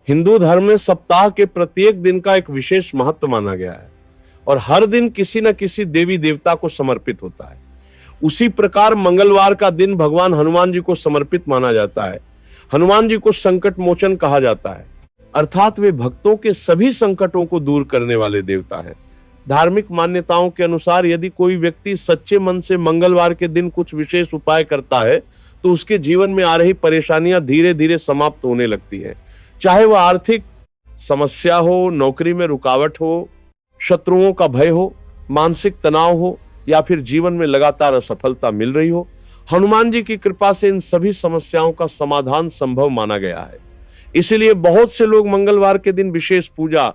हिंदू धर्म में सप्ताह के प्रत्येक दिन का एक विशेष महत्व माना गया है और हर दिन किसी न किसी देवी देवता को समर्पित होता है। उसी प्रकार मंगलवार का दिन भगवान हनुमान जी को समर्पित माना जाता है। हनुमान जी को संकट मोचन कहा जाता है, अर्थात वे भक्तों के सभी संकटों को दूर करने वाले देवता हैं। धार्मिक मान्यताओं के अनुसार यदि कोई व्यक्ति सच्चे मन से मंगलवार के दिन कुछ विशेष उपाय करता है तो उसके जीवन में आ रही परेशानियां धीरे धीरे समाप्त होने लगती हैं। चाहे वह आर्थिक समस्या हो, नौकरी में रुकावट हो, शत्रुओं का भय हो, मानसिक तनाव हो या फिर जीवन में लगातार असफलता मिल रही हो, हनुमान जी की कृपा से इन सभी समस्याओं का समाधान संभव माना गया है। इसीलिए बहुत से लोग मंगलवार के दिन विशेष पूजा,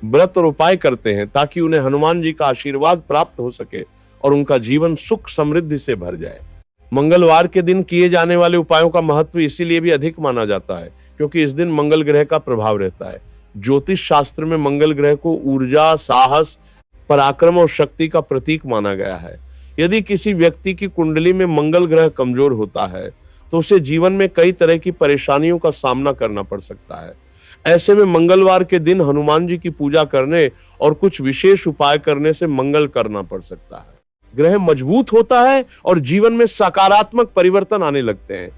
व्रत और उपाय करते हैं ताकि उन्हें हनुमान जी का आशीर्वाद प्राप्त हो सके और उनका जीवन सुख समृद्धि से भर जाए। मंगलवार के दिन किए जाने वाले उपायों का महत्व इसीलिए भी अधिक माना जाता है क्योंकि इस दिन मंगल ग्रह का प्रभाव रहता है। ज्योतिष शास्त्र में मंगल ग्रह को ऊर्जा, साहस, पराक्रम और शक्ति का प्रतीक माना गया है। यदि किसी व्यक्ति की कुंडली में मंगल ग्रह कमजोर होता है तो उसे जीवन में कई तरह की परेशानियों का सामना करना पड़ सकता है। ऐसे में मंगलवार के दिन हनुमान जी की पूजा करने और कुछ विशेष उपाय करने से मंगल करना पड़ सकता है। ग्रह मजबूत होता है और जीवन में सकारात्मक परिवर्तन आने लगते हैं।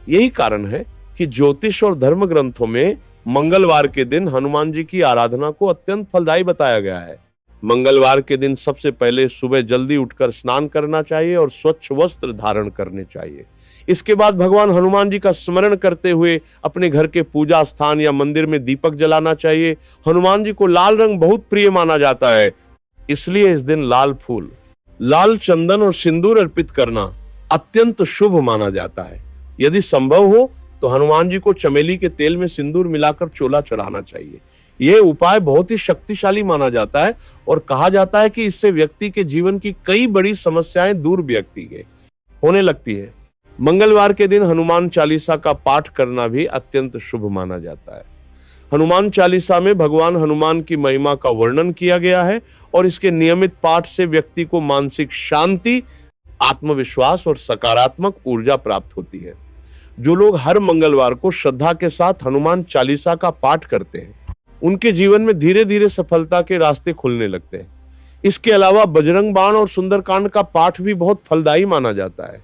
यही कारण है कि ज्योतिष और धर्म ग्रंथों में मंगलवार के दिन हनुमान जी की आराधना को अत्यंत फलदायी बताया गया है। मंगलवार के दिन सबसे पहले सुबह जल्दी उठकर स्नान करना चाहिए और स्वच्छ वस्त्र धारण करने चाहिए। इसके बाद भगवान हनुमान जी का स्मरण करते हुए अपने घर के पूजा स्थान या मंदिर में दीपक जलाना चाहिए। हनुमान जी को लाल रंग बहुत प्रिय माना जाता है, इसलिए इस दिन लाल फूल, लाल चंदन और सिंदूर अर्पित करना अत्यंत शुभ माना जाता है। यदि संभव हो तो हनुमान जी को चमेली के तेल में सिंदूर मिलाकर चोला चढ़ाना चाहिए। यह उपाय बहुत ही शक्तिशाली माना जाता है और कहा जाता है कि इससे व्यक्ति के जीवन की कई बड़ी समस्याएं दूर व्यक्ति के होने लगती है। मंगलवार के दिन हनुमान चालीसा का पाठ करना भी अत्यंत शुभ माना जाता है। हनुमान चालीसा में भगवान हनुमान की महिमा का वर्णन किया गया है और इसके नियमित पाठ से व्यक्ति को मानसिक शांति, आत्मविश्वास और सकारात्मक ऊर्जा प्राप्त होती है। जो लोग हर मंगलवार को श्रद्धा के साथ हनुमान चालीसा का पाठ करते हैं उनके जीवन में धीरे धीरे सफलता के रास्ते खुलने लगते हैं। इसके अलावा बजरंग बाण और सुंदरकांड का पाठ भी बहुत फलदायी माना जाता है।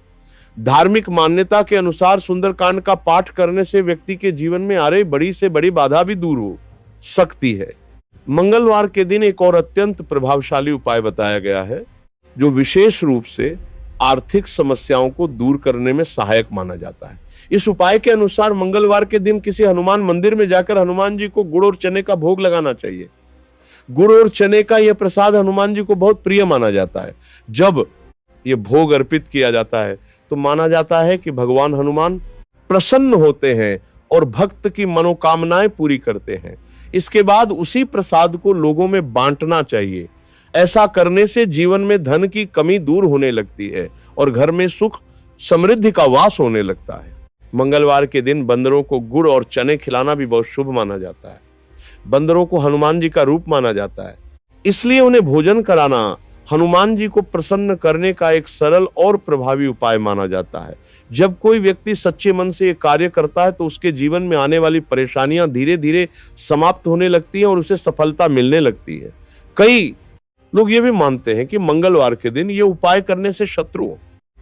धार्मिक मान्यता के अनुसार सुंदरकांड का पाठ करने से व्यक्ति के जीवन में आ रही बड़ी से बड़ी बाधा भी दूर हो सकती है। मंगलवार के दिन एक और अत्यंत प्रभावशाली उपाय बताया गया है जो विशेष रूप से आर्थिक समस्याओं को दूर करने में सहायक माना जाता है। इस उपाय के अनुसार मंगलवार के दिन किसी हनुमान मंदिर में जाकर हनुमान जी को गुड़ और चने का भोग लगाना चाहिए। गुड़ और चने का यह प्रसाद हनुमान जी को बहुत प्रिय माना जाता है। जब यह भोग अर्पित किया जाता है तो माना जाता है कि भगवान हनुमान प्रसन्न होते हैं और भक्त की मनोकामनाएं पूरी करते हैं। इसके बाद उसी प्रसाद को लोगों में बांटना चाहिए। ऐसा करने से जीवन में धन की कमी दूर होने लगती है और घर में सुख समृद्धि का वास होने लगता है। मंगलवार के दिन बंदरों को गुड़ और चने खिलाना भी बहुत शुभ माना जाता है। बंदरों को हनुमान जी का रूप माना जाता है, इसलिए उन्हें भोजन कराना हनुमान जी को प्रसन्न करने का एक सरल और प्रभावी उपाय माना जाता है। जब कोई व्यक्ति सच्चे मन से ये कार्य करता है तो उसके जीवन में आने वाली परेशानियां धीरे धीरे समाप्त होने लगती हैं और उसे सफलता मिलने लगती है। कई लोग ये भी मानते हैं कि मंगलवार के दिन ये उपाय करने से शत्रुओं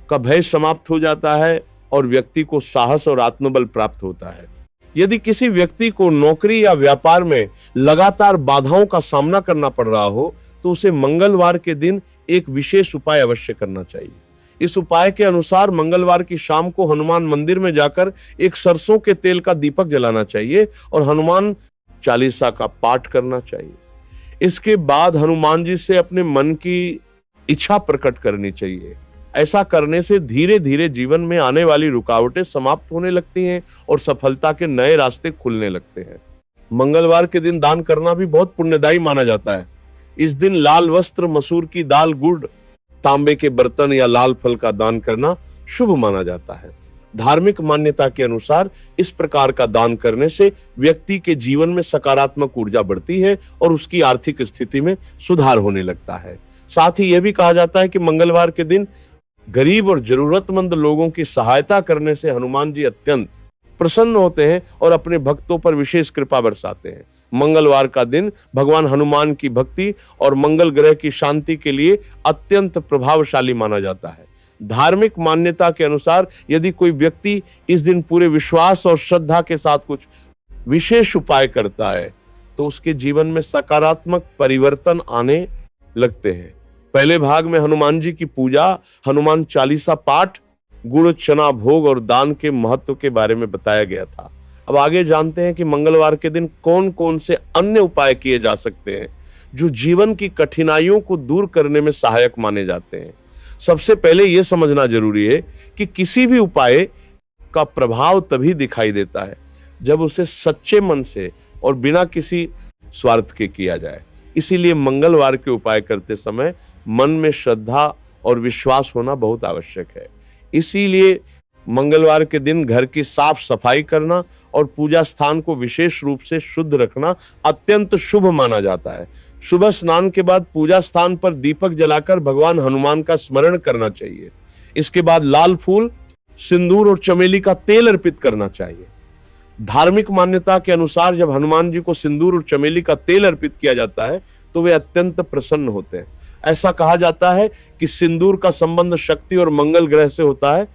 का भय समाप्त हो जाता है और व्यक्ति को साहस और आत्मबल प्राप्त होता है। यदि किसी व्यक्ति को नौकरी या व्यापार में लगातार बाधाओं का सामना करना पड़ रहा हो तो उसे मंगलवार के दिन एक विशेष उपाय अवश्य करना चाहिए। इस उपाय के अनुसार मंगलवार की शाम को हनुमान मंदिर में जाकर एक सरसों के तेल का दीपक जलाना चाहिए और हनुमान चालीसा का पाठ करना चाहिए। इसके बाद हनुमान जी से अपने मन की इच्छा प्रकट करनी चाहिए। ऐसा करने से धीरे धीरे जीवन में आने वाली रुकावटें समाप्त होने लगती हैं और सफलता के नए रास्ते खुलने लगते हैं। मंगलवार के दिन दान करना भी बहुत पुण्यदायी माना जाता है। इस दिन लाल वस्त्र, मसूर की दाल, गुड़, तांबे के बर्तन या लाल फल का दान करना शुभ माना जाता है। धार्मिक मान्यता के अनुसार इस प्रकार का दान करने से व्यक्ति के जीवन में सकारात्मक ऊर्जा बढ़ती है और उसकी आर्थिक स्थिति में सुधार होने लगता है। साथ ही यह भी कहा जाता है कि मंगलवार के दिन गरीब और जरूरतमंद लोगों की सहायता करने से हनुमान जी अत्यंत प्रसन्न होते हैं और अपने भक्तों पर विशेष कृपा बरसाते हैं। मंगलवार का दिन भगवान हनुमान की भक्ति और मंगल ग्रह की शांति के लिए अत्यंत प्रभावशाली माना जाता है। धार्मिक मान्यता के अनुसार यदि कोई व्यक्ति इस दिन पूरे विश्वास और श्रद्धा के साथ कुछ विशेष उपाय करता है तो उसके जीवन में सकारात्मक परिवर्तन आने लगते हैं। पहले भाग में हनुमान जी की पूजा, हनुमान चालीसा पाठ, गुड़ चना भोग और दान के महत्व के बारे में बताया गया था। अब आगे जानते हैं कि मंगलवार के दिन कौन कौन से अन्य उपाय किए जा सकते हैं जो जीवन की कठिनाइयों को दूर करने में सहायक माने जाते हैं। सबसे पहले यह समझना जरूरी है कि किसी भी उपाय का प्रभाव तभी दिखाई देता है जब उसे सच्चे मन से और बिना किसी स्वार्थ के किया जाए। इसीलिए मंगलवार के उपाय करते समय मन में श्रद्धा और विश्वास होना बहुत आवश्यक है। इसीलिए मंगलवार के दिन घर की साफ सफाई करना और पूजा स्थान को विशेष रूप से शुद्ध रखना अत्यंत शुभ माना जाता है। सुबह स्नान के बाद पूजा स्थान पर दीपक जलाकर भगवान हनुमान का स्मरण करना चाहिए। इसके बाद लाल फूल, सिंदूर और चमेली का तेल अर्पित करना चाहिए। धार्मिक मान्यता के अनुसार जब हनुमान जी को सिंदूर और चमेली का तेल अर्पित किया जाता है तो वे अत्यंत प्रसन्न होते हैं। ऐसा कहा जाता है कि सिंदूर का संबंध शक्ति और मंगल ग्रह से होता है,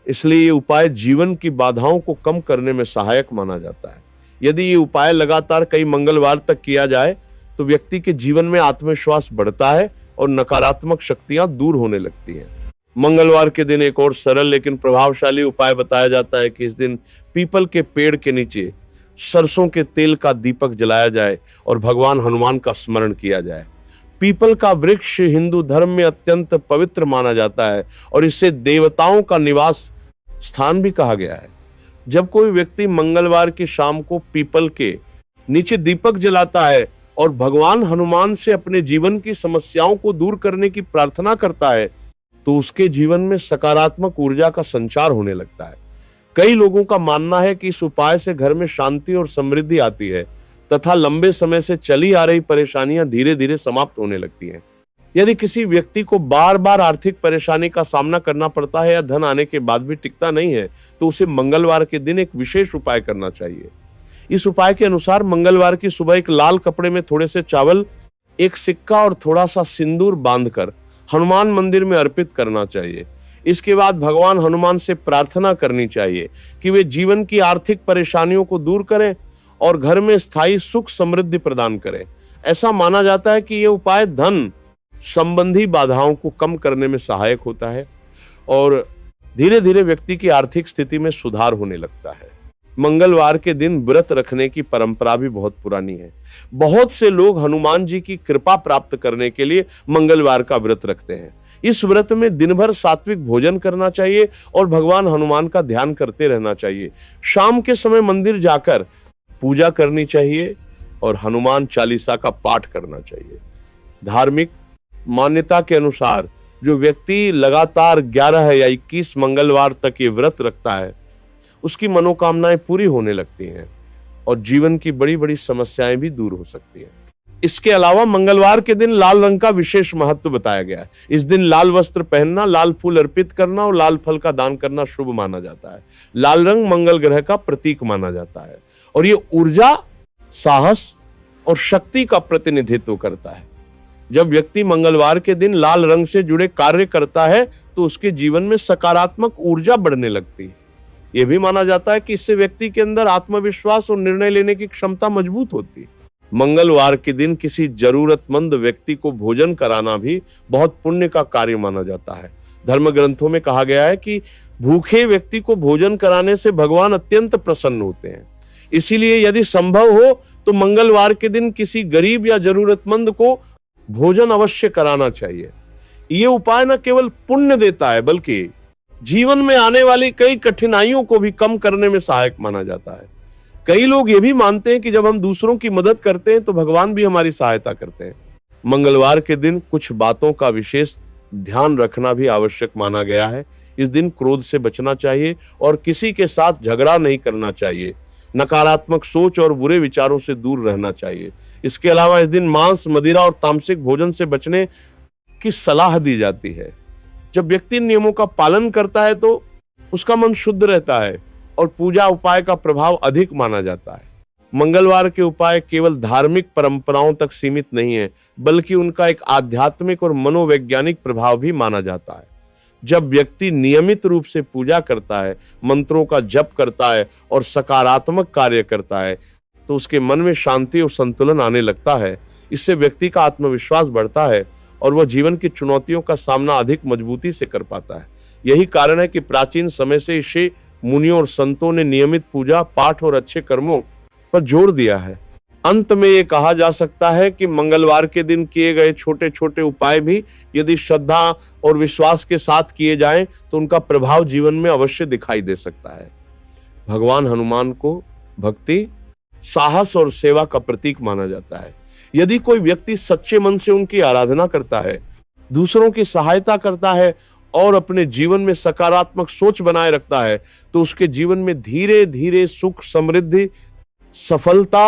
इसलिए ये उपाय जीवन की बाधाओं को कम करने में सहायक माना जाता है। यदि ये उपाय लगातार कई मंगलवार तक किया जाए तो व्यक्ति के जीवन में आत्मविश्वास बढ़ता है और नकारात्मक शक्तियां दूर होने लगती हैं। मंगलवार के दिन एक और सरल लेकिन प्रभावशाली उपाय बताया जाता है कि इस दिन पीपल के पेड़ के नीचे सरसों के तेल का दीपक जलाया जाए और भगवान हनुमान का स्मरण किया जाए। पीपल का वृक्ष हिंदू धर्म में अत्यंत पवित्र माना जाता है और इसे देवताओं का निवास स्थान भी कहा गया है। जब कोई व्यक्ति मंगलवार की शाम को पीपल के नीचे दीपक जलाता है और भगवान हनुमान से अपने जीवन की समस्याओं को दूर करने की प्रार्थना करता है तो उसके जीवन में सकारात्मक ऊर्जा का संचार होने लगता है। कई लोगों का मानना है कि इस उपाय से घर में शांति और समृद्धि आती है तथा लंबे समय से चली आ रही परेशानियां धीरे धीरे समाप्त होने लगती हैं। यदि किसी व्यक्ति को बार बार आर्थिक परेशानी का सामना करना पड़ता है या धन आने के बाद भी टिकता नहीं है तो उसे मंगलवार के दिन एक विशेष उपाय करना चाहिए। इस उपाय के अनुसार मंगलवार की सुबह एक लाल कपड़े में थोड़े से चावल, एक सिक्का और थोड़ा सा सिंदूर बांधकर हनुमान मंदिर में अर्पित करना चाहिए। इसके बाद भगवान हनुमान से प्रार्थना करनी चाहिए कि वे जीवन की आर्थिक परेशानियों को दूर करें और घर में स्थायी सुख समृद्धि प्रदान करें। ऐसा माना जाता है कि यह उपाय धन संबंधी बाधाओं को कम करने में सहायक होता है और धीरे धीरे व्यक्ति की आर्थिक स्थिति में सुधार होने लगता है। मंगलवार के दिन व्रत रखने की परंपरा भी बहुत पुरानी है। बहुत से लोग हनुमान जी की कृपा प्राप्त करने के लिए मंगलवार का व्रत रखते हैं। इस व्रत में दिन भर सात्विक भोजन करना चाहिए और भगवान हनुमान का ध्यान करते रहना चाहिए। शाम के समय मंदिर जाकर पूजा करनी चाहिए और हनुमान चालीसा का पाठ करना चाहिए। धार्मिक मान्यता के अनुसार जो व्यक्ति लगातार 11 या 21 मंगलवार तक ये व्रत रखता है उसकी मनोकामनाएं पूरी होने लगती हैं और जीवन की बड़ी बड़ी समस्याएं भी दूर हो सकती हैं। इसके अलावा मंगलवार के दिन लाल रंग का विशेष महत्व बताया गया है। इस दिन लाल वस्त्र पहनना, लाल फूल अर्पित करना और लाल फल का दान करना शुभ माना जाता है। लाल रंग मंगल ग्रह का प्रतीक माना जाता है और ये ऊर्जा, साहस और शक्ति का प्रतिनिधित्व करता है। जब व्यक्ति मंगलवार के दिन लाल रंग से जुड़े कार्य करता है तो उसके जीवन में सकारात्मक ऊर्जा बढ़ने लगती है। यह भी माना जाता है कि इससे व्यक्ति के अंदर आत्मविश्वास और निर्णय लेने की क्षमता मजबूत होती है। मंगलवार के दिन किसी जरूरतमंद व्यक्ति को भोजन कराना भी बहुत पुण्य का कार्य माना जाता है। धर्म ग्रंथों में कहा गया है कि भूखे व्यक्ति को भोजन कराने से भगवान अत्यंत प्रसन्न होते हैं। इसीलिए यदि संभव हो तो मंगलवार के दिन किसी गरीब या जरूरतमंद को भोजन अवश्य कराना चाहिए। ये उपाय न केवल पुण्य देता है बल्कि जीवन में आने वाली कई कठिनाइयों को भी कम करने में सहायक माना जाता है। कई लोग ये भी मानते हैं कि जब हम दूसरों की मदद करते हैं तो भगवान भी हमारी सहायता करते हैं। मंगलवार के दिन कुछ बातों का विशेष ध्यान रखना भी आवश्यक माना गया है। इस दिन क्रोध से बचना चाहिए और किसी के साथ झगड़ा नहीं करना चाहिए। नकारात्मक सोच और बुरे विचारों से दूर रहना चाहिए। इसके अलावा इस दिन मांस, मदिरा और तामसिक भोजन से बचने की सलाह दी जाती है। जब व्यक्ति नियमों का पालन करता है तो उसका मन शुद्ध रहता है और पूजा उपाय का प्रभाव अधिक माना जाता है। मंगलवार के उपाय केवल धार्मिक परंपराओं तक सीमित नहीं है, बल्कि उनका एक आध्यात्मिक और मनोवैज्ञानिक प्रभाव भी माना जाता है। जब व्यक्ति नियमित रूप से पूजा करता है, मंत्रों का जप करता है और सकारात्मक कार्य करता है, तो उसके मन में शांति और संतुलन आने लगता है। इससे व्यक्ति का आत्मविश्वास बढ़ता है और वह जीवन की चुनौतियों का सामना अधिक मजबूती से कर पाता है। यही कारण है कि प्राचीन समय से इसे मुनियों और संतों ने नियमित पूजा पाठ और अच्छे कर्मों पर जोर दिया है। अंत में ये कहा जा सकता है कि मंगलवार के दिन किए गए छोटे छोटे उपाय भी यदि श्रद्धा और विश्वास के साथ किए जाएं तो उनका प्रभाव जीवन में अवश्य दिखाई दे सकता है। भगवान हनुमान को भक्ति, साहस और सेवा का प्रतीक माना जाता है। यदि कोई व्यक्ति सच्चे मन से उनकी आराधना करता है, दूसरों की सहायता करता है और अपने जीवन में सकारात्मक सोच बनाए रखता है, तो उसके जीवन में धीरे धीरे सुख, समृद्धि, सफलता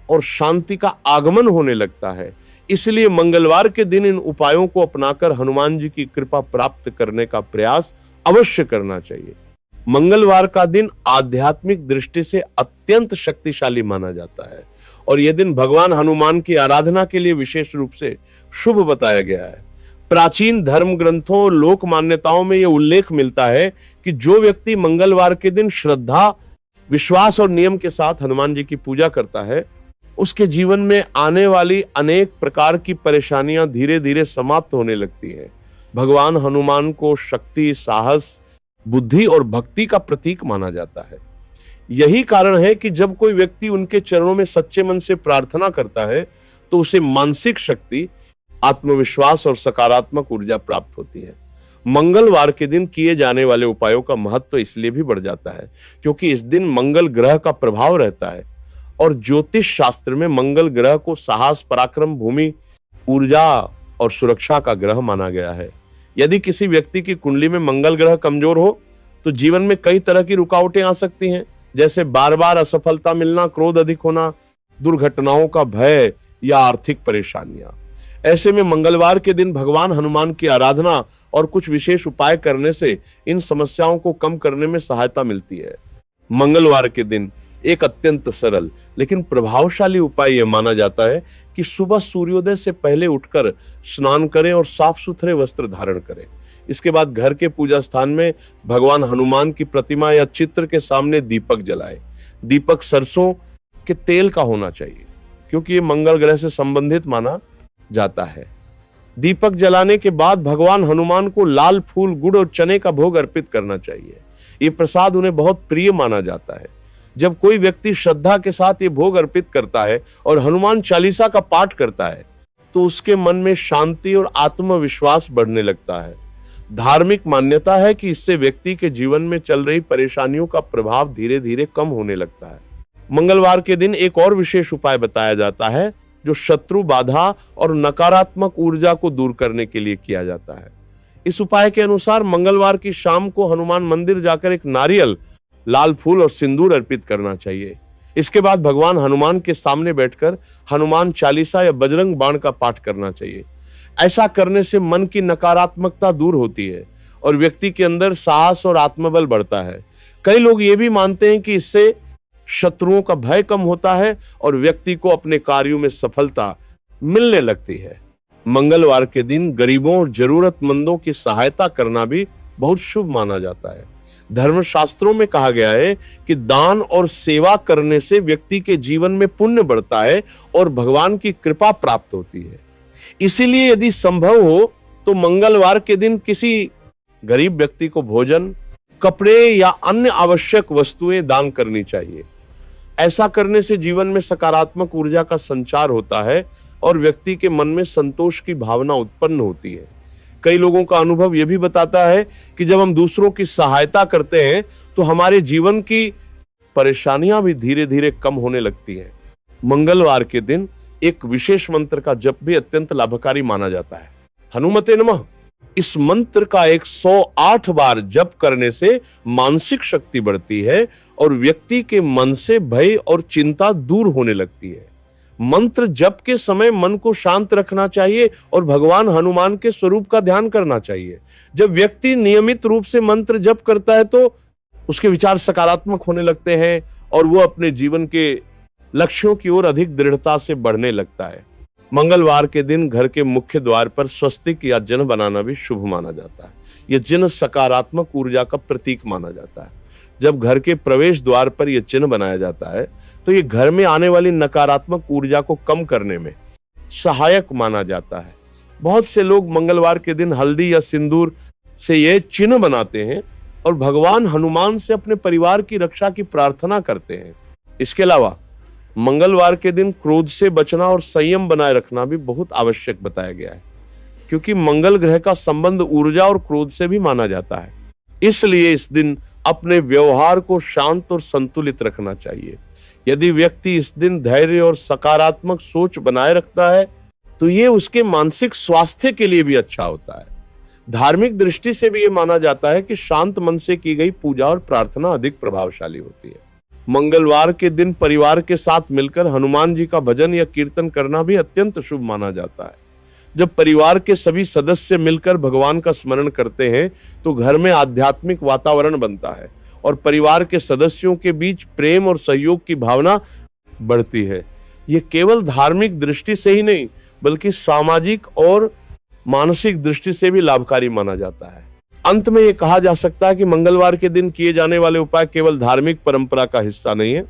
और शांति का आगमन होने लगता है। इसलिए मंगलवार के दिन इन उपायों को अपनाकर हनुमान जी की कृपा प्राप्त करने का प्रयास अवश्य करना चाहिए। मंगलवार का दिन आध्यात्मिक दृष्टि से अत्यंत शक्तिशाली माना जाता है और यह दिन भगवान हनुमान की आराधना के लिए विशेष रूप से शुभ बताया गया है। प्राचीन धर्म ग्रंथों और लोक मान्यताओं में यह उल्लेख मिलता है कि जो व्यक्ति मंगलवार के दिन श्रद्धा, विश्वास और नियम के साथ हनुमान जी की पूजा करता है, उसके जीवन में आने वाली अनेक प्रकार की परेशानियां धीरे धीरे समाप्त होने लगती हैं। भगवान हनुमान को शक्ति, साहस, बुद्धि और भक्ति का प्रतीक माना जाता है। यही कारण है कि जब कोई व्यक्ति उनके चरणों में सच्चे मन से प्रार्थना करता है तो उसे मानसिक शक्ति, आत्मविश्वास और सकारात्मक ऊर्जा प्राप्त होती है। मंगलवार के दिन किए जाने वाले उपायों का महत्व इसलिए भी बढ़ जाता है क्योंकि इस दिन मंगल ग्रह का प्रभाव रहता है और ज्योतिष शास्त्र में मंगल ग्रह को साहस, पराक्रम, भूमि, ऊर्जा और सुरक्षा का ग्रह माना गया है। यदि किसी व्यक्ति की कुंडली में मंगल ग्रह कमजोर हो तो जीवन में कई तरह की रुकावटें आ सकती हैं, जैसे बार बार असफलता मिलना, क्रोध अधिक होना, दुर्घटनाओं का भय या आर्थिक परेशानियां। ऐसे में मंगलवार के दिन भगवान हनुमान की आराधना और कुछ विशेष उपाय करने से इन समस्याओं को कम करने में सहायता मिलती है। मंगलवार के दिन एक अत्यंत सरल लेकिन प्रभावशाली उपाय यह माना जाता है कि सुबह सूर्योदय से पहले उठकर स्नान करें और साफ सुथरे वस्त्र धारण करें। इसके बाद घर के पूजा स्थान में भगवान हनुमान की प्रतिमा या चित्र के सामने दीपक जलाएं। दीपक सरसों के तेल का होना चाहिए क्योंकि ये मंगल ग्रह से संबंधित माना जाता है। दीपक जलाने के बाद भगवान हनुमान को लाल फूल, गुड़ और चने का भोग अर्पित करना चाहिए। ये प्रसाद उन्हें बहुत प्रिय माना जाता है। जब कोई व्यक्ति श्रद्धा के साथ ये भोग अर्पित करता है और हनुमान चालीसा का पाठ करता है तो उसके मन में शांति और आत्मविश्वास बढ़ने लगता है। धार्मिक मान्यता है कि इससे व्यक्ति के जीवन में चल रही परेशानियों का प्रभाव धीरे धीरे कम होने लगता है। मंगलवार के दिन एक और विशेष उपाय बताया जाता है जो शत्रु, बाधा और नकारात्मक ऊर्जा को दूर करने के लिए किया जाता है। इस उपाय के अनुसार मंगलवार की शाम को हनुमान मंदिर जाकर एक नारियल, लाल फूल और सिंदूर अर्पित करना चाहिए। इसके बाद भगवान हनुमान के सामने बैठकर हनुमान चालीसा या बजरंग बाण का पाठ करना चाहिए। ऐसा करने से मन की नकारात्मकता दूर होती है और व्यक्ति के अंदर साहस और आत्मबल बढ़ता है। कई लोग ये भी मानते हैं कि इससे शत्रुओं का भय कम होता है और व्यक्ति को अपने कार्यों में सफलता मिलने लगती है। मंगलवार के दिन गरीबों और जरूरतमंदों की सहायता करना भी बहुत शुभ माना जाता है। धर्मशास्त्रों में कहा गया है कि दान और सेवा करने से व्यक्ति के जीवन में पुण्य बढ़ता है और भगवान की कृपा प्राप्त होती है। इसीलिए यदि संभव हो तो मंगलवार के दिन किसी गरीब व्यक्ति को भोजन, कपड़े या अन्य आवश्यक वस्तुएं दान करनी चाहिए। ऐसा करने से जीवन में सकारात्मक ऊर्जा का संचार होता है और व्यक्ति के मन में संतोष की भावना उत्पन्न होती है। कई लोगों का अनुभव यह भी बताता है कि जब हम दूसरों की सहायता करते हैं तो हमारे जीवन की परेशानियां भी धीरे धीरे कम होने लगती हैं। मंगलवार के दिन एक विशेष मंत्र का जप भी अत्यंत लाभकारी माना जाता है, हनुमते नमः। इस मंत्र का 108 बार जप करने से मानसिक शक्ति बढ़ती है और व्यक्ति के मन से भय और चिंता दूर होने लगती है। मंत्र जप के समय मन को शांत रखना चाहिए और भगवान हनुमान के स्वरूप का ध्यान करना चाहिए। जब व्यक्ति नियमित रूप से मंत्र जप करता है तो उसके विचार सकारात्मक होने लगते हैं और वो अपने जीवन के लक्ष्यों की ओर अधिक दृढ़ता से बढ़ने लगता है। मंगलवार के दिन घर के मुख्य द्वार पर स्वस्तिक या चिन्ह बनाना भी शुभ माना जाता है। यह चिन्ह सकारात्मक ऊर्जा का प्रतीक माना जाता है। जब घर के प्रवेश द्वार पर यह चिन्ह बनाया जाता है तो ये घर में आने वाली नकारात्मक ऊर्जा को कम करने में सहायक माना जाता है। बहुत से लोग मंगलवार के दिन हल्दी या सिंदूर से यह चिन्ह बनाते हैं और भगवान हनुमान से अपने परिवार की रक्षा की प्रार्थना करते हैं। इसके अलावा मंगलवार के दिन क्रोध से बचना और संयम बनाए रखना भी बहुत आवश्यक बताया गया है, क्योंकि मंगल ग्रह का संबंध ऊर्जा और क्रोध से भी माना जाता है। इसलिए इस दिन अपने व्यवहार को शांत और संतुलित रखना चाहिए। यदि व्यक्ति इस दिन धैर्य और सकारात्मक सोच बनाए रखता है तो ये उसके मानसिक स्वास्थ्य के लिए भी अच्छा होता है। धार्मिक दृष्टि से भी ये माना जाता है कि शांत मन से की गई पूजा और प्रार्थना अधिक प्रभावशाली होती है। मंगलवार के दिन परिवार के साथ मिलकर हनुमान जी का भजन या कीर्तन करना भी अत्यंत शुभ माना जाता है। जब परिवार के सभी सदस्य मिलकर भगवान का स्मरण करते हैं तो घर में आध्यात्मिक वातावरण बनता है और परिवार के सदस्यों के बीच प्रेम और सहयोग की भावना बढ़ती है। ये केवल धार्मिक दृष्टि से ही नहीं बल्कि सामाजिक और मानसिक दृष्टि से भी लाभकारी माना जाता है। अंत में ये कहा जा सकता है कि मंगलवार के दिन किए जाने वाले उपाय केवल धार्मिक परंपरा का हिस्सा नहीं है,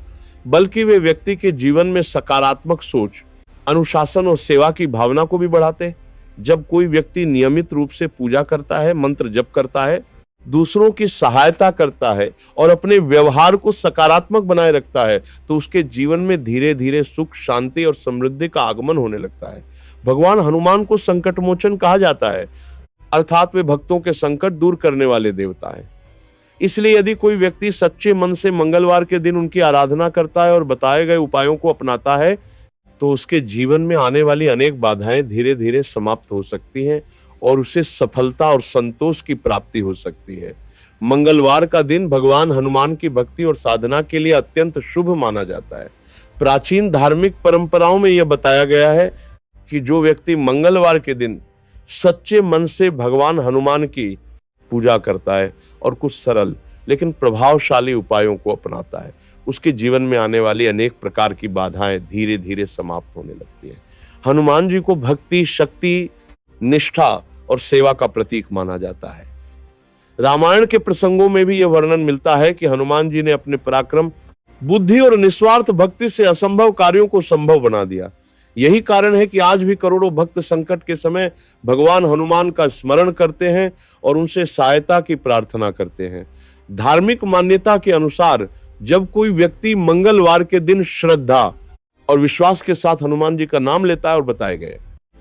बल्कि वे व्यक्ति के जीवन में सकारात्मक सोच, अनुशासन और सेवा की भावना को भी बढ़ाते हैं। जब कोई व्यक्ति नियमित रूप से पूजा करता है, मंत्र जप करता है, दूसरों की सहायता करता है और अपने व्यवहार को सकारात्मक बनाए रखता है तो उसके जीवन में धीरे धीरे सुख, शांति और समृद्धि का आगमन होने लगता है। भगवान हनुमान को संकट मोचन कहा जाता है, अर्थात वे भक्तों के संकट दूर करने वाले देवता हैं। इसलिए यदि कोई व्यक्ति सच्चे मन से मंगलवार के दिन उनकी आराधना करता है और बताए गए उपायों को अपनाता है तो उसके जीवन में आने वाली अनेक बाधाएं धीरे धीरे समाप्त हो सकती हैं और उसे सफलता और संतोष की प्राप्ति हो सकती है। मंगलवार का दिन भगवान हनुमान की भक्ति और साधना के लिए अत्यंत शुभ माना जाता है। प्राचीन धार्मिक परंपराओं में यह बताया गया है कि जो व्यक्ति मंगलवार के दिन सच्चे मन से भगवान हनुमान की पूजा करता है और कुछ सरल लेकिन प्रभावशाली उपायों को अपनाता है, उसके जीवन में आने वाली अनेक प्रकार की बाधाएं धीरे धीरे समाप्त होने लगती है। हनुमान जी को भक्ति, शक्ति, निष्ठा और सेवा का प्रतीक माना जाता है। रामायण के प्रसंगों में भी यह वर्णन मिलता है कि हनुमान जी ने अपने पराक्रम, बुद्धि और निस्वार्थ भक्ति से असंभव कार्यों को संभव बना दिया। यही कारण है कि आज भी करोड़ों भक्त संकट के समय भगवान हनुमान का स्मरण करते हैं और उनसे सहायता की प्रार्थना करते हैं। धार्मिक मान्यता के अनुसार जब कोई व्यक्ति मंगलवार के दिन श्रद्धा और विश्वास के साथ हनुमान जी का नाम लेता है और बताए गए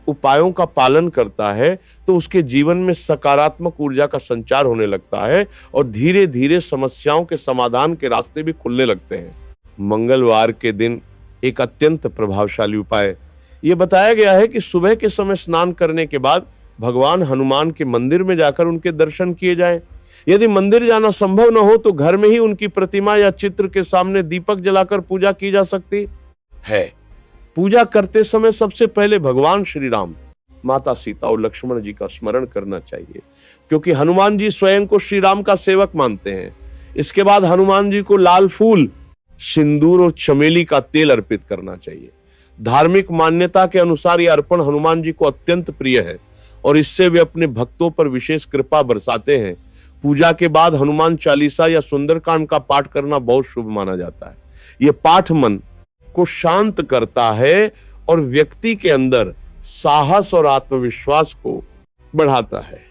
उपायों का पालन करता है तो उसके जीवन में सकारात्मक ऊर्जा का संचार होने लगता है और धीरे धीरे समस्याओं के समाधान के रास्ते भी खुलने लगते हैं। मंगलवार के दिन एक अत्यंत प्रभावशाली उपाय यह बताया गया है कि सुबह के समय स्नान करने के बाद भगवान हनुमान के मंदिर में जाकर उनके दर्शन किए जाएं। यदि मंदिर जाना संभव न हो तो घर में ही उनकी प्रतिमा या चित्र के सामने दीपक जलाकर पूजा की जा सकती है। पूजा करते समय सबसे पहले भगवान श्री राम, माता सीता और लक्ष्मण जी का स्मरण करना चाहिए, क्योंकि हनुमान जी स्वयं को श्री राम का सेवक मानते हैं। इसके बाद हनुमान जी को लाल फूल, सिंदूर और चमेली का तेल अर्पित करना चाहिए। धार्मिक मान्यता के अनुसार यह अर्पण हनुमान जी को अत्यंत प्रिय है और इससे वे अपने भक्तों पर विशेष कृपा बरसाते हैं। पूजा के बाद हनुमान चालीसा या सुंदरकांड का पाठ करना बहुत शुभ माना जाता है। यह पाठ मन को शांत करता है और व्यक्ति के अंदर साहस और आत्मविश्वास को बढ़ाता है।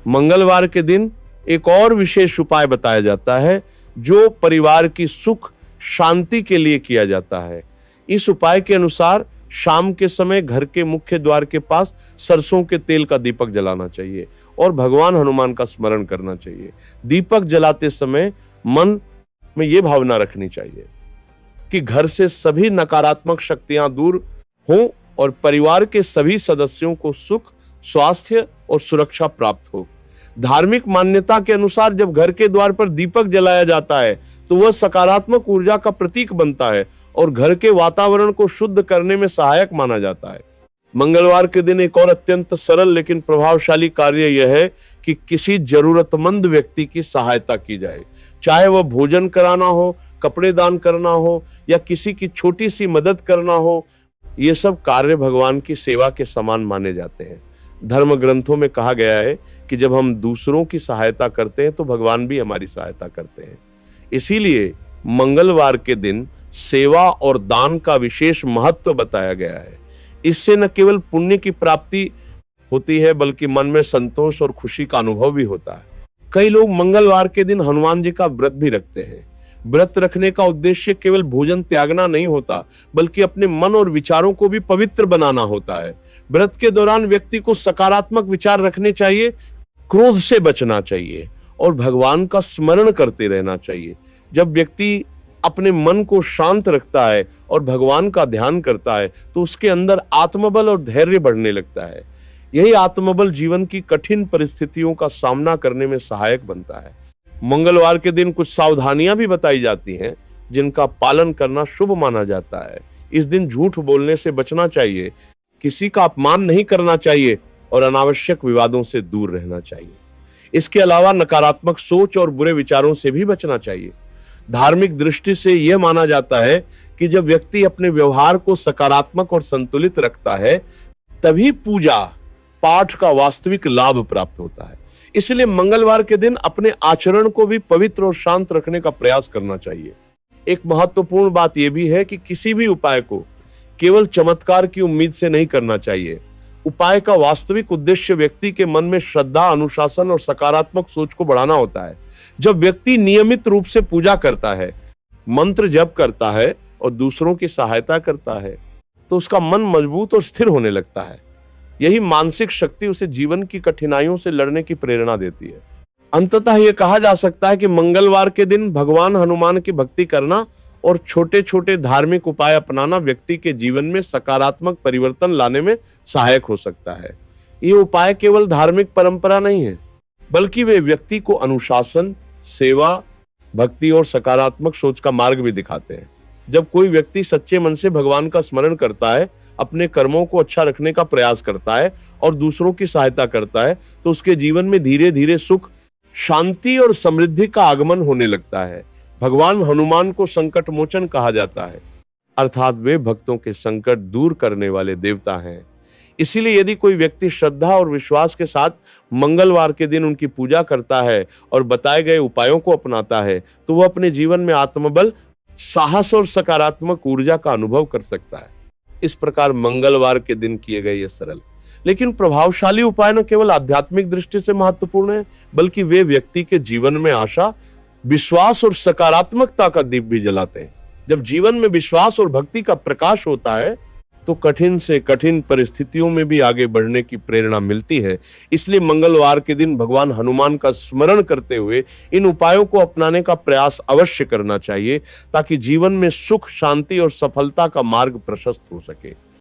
मंगलवार के दिन एक और विशेष उपाय बताया जाता है जो परिवार की सुख शांति के लिए किया जाता है। इस उपाय के अनुसार शाम के समय घर के मुख्य द्वार के पास सरसों के तेल का दीपक जलाना चाहिए और भगवान हनुमान का स्मरण करना चाहिए। दीपक जलाते समय मन में यह भावना रखनी चाहिए कि घर से सभी नकारात्मक शक्तियां दूर हों और परिवार के सभी सदस्यों को सुख, स्वास्थ्य और सुरक्षा प्राप्त हो। धार्मिक मान्यता के अनुसार जब घर के द्वार पर दीपक जलाया जाता है तो वह सकारात्मक ऊर्जा का प्रतीक बनता है और घर के वातावरण को शुद्ध करने में सहायक माना जाता है। मंगलवार के दिन एक और अत्यंत सरल लेकिन प्रभावशाली कार्य यह है कि किसी जरूरतमंद व्यक्ति की सहायता की जाए। चाहे वह भोजन कराना हो, कपड़े दान करना हो या किसी की छोटी सी मदद करना हो, ये सब कार्य भगवान की सेवा के समान माने जाते हैं। धर्म ग्रंथों में कहा गया है कि जब हम दूसरों की सहायता करते हैं तो भगवान भी हमारी सहायता करते हैं। इसीलिए मंगलवार के दिन सेवा और दान का विशेष महत्व बताया गया है। इससे न केवल पुण्य की प्राप्ति होती है बल्कि मन में संतोष और खुशी का अनुभव भी होता है। कई लोग मंगलवार के दिन हनुमान जी का व्रत भी रखते हैं। व्रत रखने का उद्देश्य केवल भोजन त्यागना नहीं होता बल्कि अपने मन और विचारों को भी पवित्र बनाना होता है। व्रत के दौरान व्यक्ति को सकारात्मक विचार रखने चाहिए, क्रोध से बचना चाहिए और भगवान का स्मरण करते रहना चाहिए। जब व्यक्ति अपने मन को शांत रखता है और भगवान का ध्यान करता है तो उसके अंदर आत्मबल और धैर्य बढ़ने लगता है। यही आत्मबल जीवन की कठिन परिस्थितियों का सामना करने में सहायक बनता है। मंगलवार के दिन कुछ सावधानियां भी बताई जाती हैं जिनका पालन करना शुभ माना जाता है। इस दिन झूठ बोलने से बचना चाहिए, किसी का अपमान नहीं करना चाहिए और अनावश्यक विवादों से दूर रहना चाहिए। इसके अलावा नकारात्मक सोच और बुरे विचारों से भी बचना चाहिए। धार्मिक दृष्टि से यह माना जाता है कि जब व्यक्ति अपने व्यवहार को सकारात्मक और संतुलित रखता है तभी पूजा पाठ का वास्तविक लाभ प्राप्त होता है। इसलिए मंगलवार के दिन अपने आचरण को भी पवित्र और शांत रखने का प्रयास करना चाहिए। एक महत्वपूर्ण बात यह भी है कि किसी भी उपाय को केवल चमत्कार की उम्मीद से नहीं करना चाहिए। उपाय का वास्तविक उद्देश्य व्यक्ति के मन में श्रद्धा, अनुशासन और सकारात्मक सोच को बढ़ाना होता है। जब व्यक्ति नियमित रूप से पूजा करता है, मंत्र जप करता है और दूसरों की सहायता करता है तो उसका मन मजबूत और स्थिर होने लगता है। यही मानसिक शक्ति उसे जीवन की कठिनाइयों से लड़ने की प्रेरणा देती है। अंततः यह कहा जा सकता है कि मंगलवार के दिन भगवान हनुमान की भक्ति करना और छोटे छोटे धार्मिक उपाय अपनाना व्यक्ति के जीवन में सकारात्मक परिवर्तन लाने में सहायक हो सकता है। ये उपाय केवल धार्मिक परंपरा नहीं है बल्कि वे व्यक्ति को अनुशासन, सेवा, भक्ति और सकारात्मक सोच का मार्ग भी दिखाते हैं। जब कोई व्यक्ति सच्चे मन से भगवान का स्मरण करता है, अपने कर्मों को अच्छा रखने का प्रयास करता है और दूसरों की सहायता करता है तो उसके जीवन में धीरे धीरे सुख, शांति और समृद्धि का आगमन होने लगता है। भगवान हनुमान को संकट मोचन कहा जाता है, अर्थात वे भक्तों के संकट दूर करने वाले देवता हैं। इसीलिए यदि कोई व्यक्ति श्रद्धा और विश्वास के साथ मंगलवार के दिन उनकी पूजा करता है और बताए गए उपायों को अपनाता है तो वह अपने जीवन में आत्मबल, साहस और सकारात्मक ऊर्जा का अनुभव कर सकता है। इस प्रकार मंगलवार के दिन किए गए ये सरल लेकिन प्रभावशाली उपाय न केवल आध्यात्मिक दृष्टि से महत्वपूर्ण है बल्कि वे व्यक्ति के जीवन में आशा, विश्वास और सकारात्मकता का दीप भी जलाते हैं। जब जीवन में विश्वास और भक्ति का प्रकाश होता है तो कठिन से कठिन परिस्थितियों में भी आगे बढ़ने की प्रेरणा मिलती है। इसलिए मंगलवार के दिन भगवान हनुमान का स्मरण करते हुए इन उपायों को अपनाने का प्रयास अवश्य करना चाहिए ताकि जीवन में सुख, शांति और सफलता का मार्ग प्रशस्त हो सके।